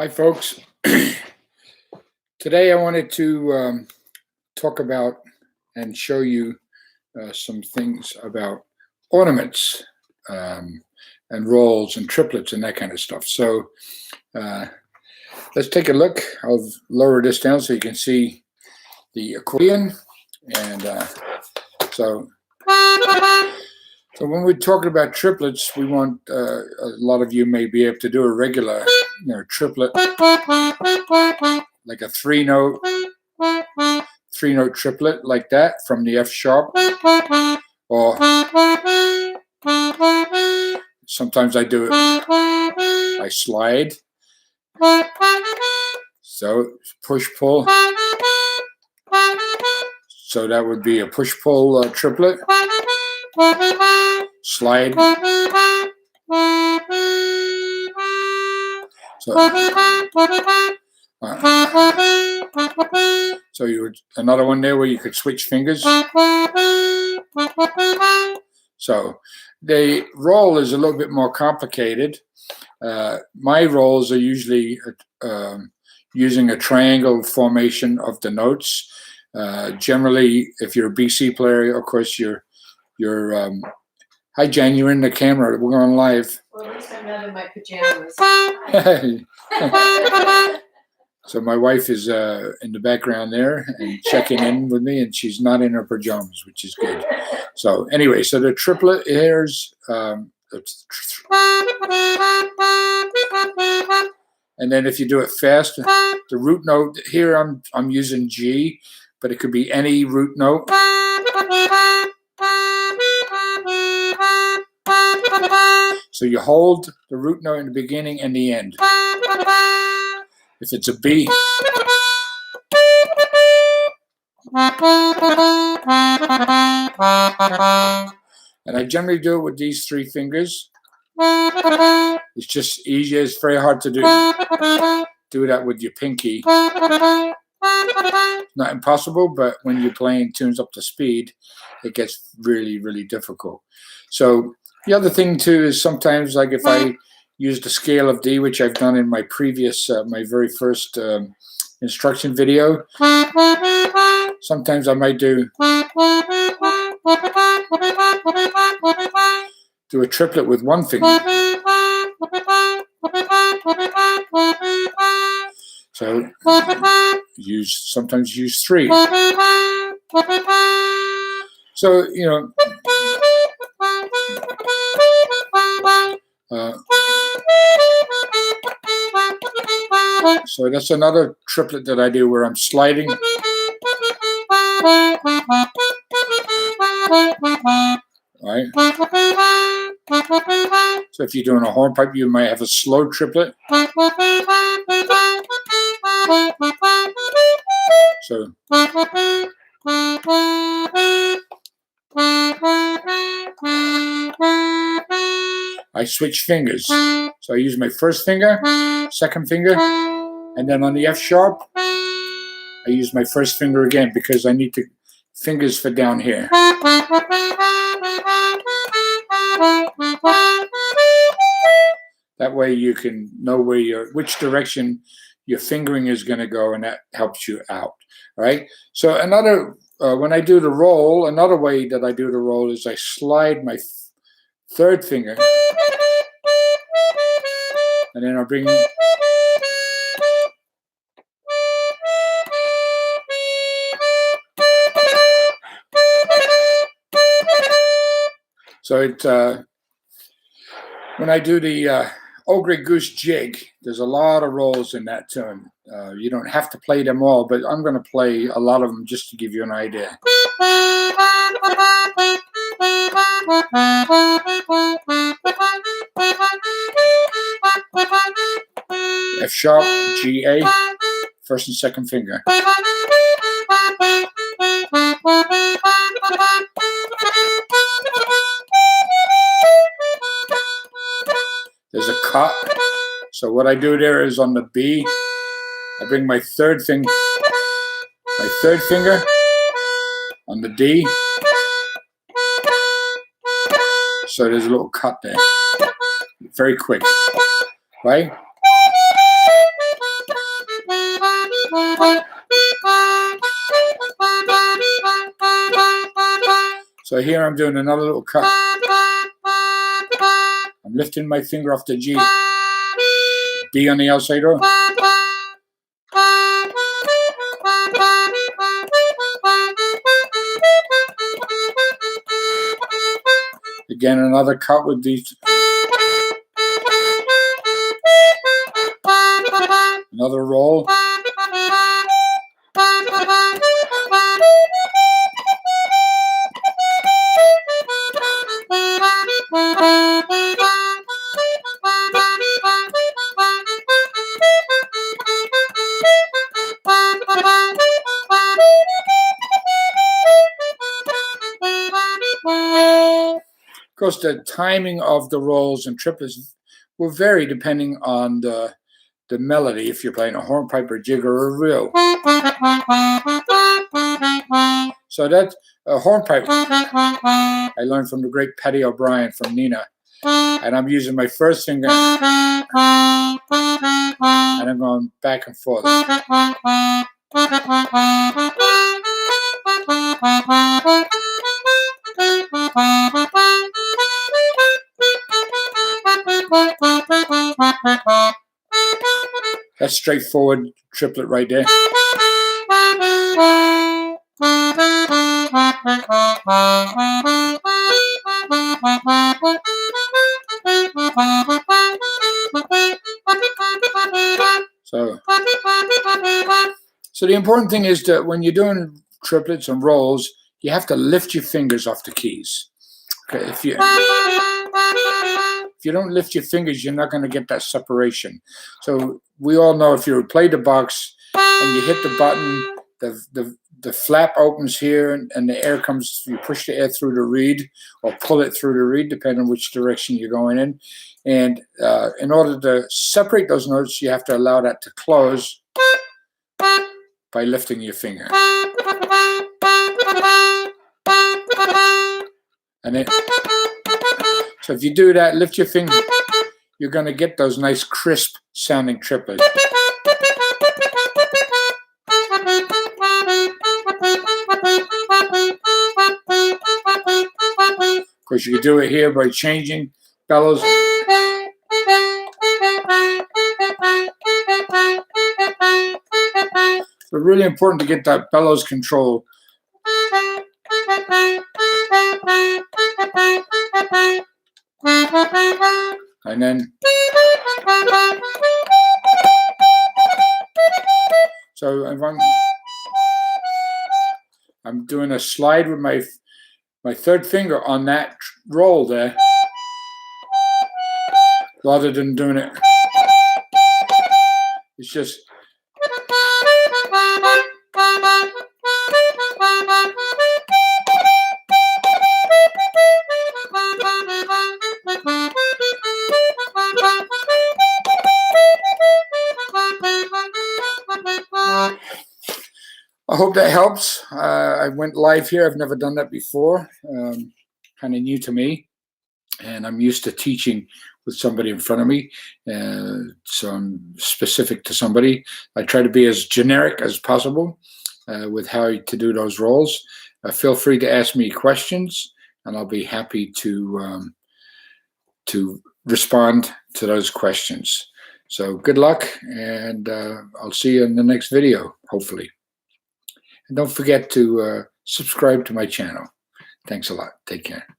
Hi, folks. Today I wanted to talk about and show you some things about ornaments um, and rolls and triplets and that kind of stuff. So uh, let's take a look. I'll lower this down so you can see the accordion. And so when we're talking about triplets, we want a lot of you may be able to do a regular, triplet, like a three-note triplet like that from the F sharp, or sometimes I do it, I slide, so push pull, so that would be a push pull triplet, slide, so you would another one there where you could switch fingers. So the roll is a little bit more complicated. My rolls are usually using a triangle formation of the notes. Generally, if you're a BC player, of course, you're hi, Jan, you're in the camera. We're going live. Well, at least I'm not in my pajamas. So my wife is in the background there and checking in with me, and she's not in her pajamas, which is good. So anyway, so the triplet here's and then if you do it fast, the root note here I'm using G, but it could be any root note. So you hold the root note in the beginning and the end. If it's a B, and I generally do it with these three fingers. It's just easier. It's very hard to do. Do that with your pinky. Not impossible, but when you're playing tunes up to speed, it gets really, really difficult. So the other thing too is sometimes, like if I use the scale of D, which I've done in my previous, my very first instruction video, sometimes I might do a triplet with one finger. So sometimes use three. So so that's another triplet that I do where I'm sliding. Right. So if you're doing a hornpipe, you might have a slow triplet. So I switch fingers. So I use my first finger, second finger, and then on the F sharp, I use my first finger again because I need the fingers for down here. That way you can know which direction your fingering is going to go, and that helps you out. All right. So another when I do the roll, another way that I do the roll is I slide my third finger, and then I bring. So when I do the Old Grey Goose Jig, there's a lot of rolls in that tune. You don't have to play them all, but I'm going to play a lot of them just to give you an idea. F sharp, G, A, first and second finger. There's a cut. So what I do there is on the B, I bring my third finger on the D. So there's a little cut there. Very quick, right? So here I'm doing another little cut. I'm lifting my finger off the G. B on the outside row. Again, another cut with these. Another roll. Of course, the timing of the rolls and triplets will vary depending on the melody, if you're playing a hornpipe or jig or a reel. So that's a hornpipe I learned from the great Patty O'Brien from Nina. And I'm using my first finger and I'm going back and forth. That's straightforward triplet right there. So the important thing is that when you're doing triplets and rolls, you have to lift your fingers off the keys. Okay, if you don't lift your fingers, you're not going to get that separation. So we all know if you play the box and you hit the button, the flap opens here and the air comes, you push the air through the reed or pull it through the reed, depending on which direction you're going in. And in order to separate those notes, you have to allow that to close by lifting your finger. And then, so if you do that, lift your finger, you're going to get those nice crisp sounding triplets. Of course, you can do it here by changing bellows. So really important to get that bellows control. And then, so if I'm doing a slide with my third finger on that roll there, rather than doing it. It's just. I hope that helps. I went live here. I've never done that before. Kind of new to me. And I'm used to teaching with somebody in front of me. So I'm specific to somebody. I try to be as generic as possible with how to do those rolls. Feel free to ask me questions, and I'll be happy to respond to those questions. So good luck, and I'll see you in the next video, hopefully. And don't forget to subscribe to my channel. Thanks a lot. Take care.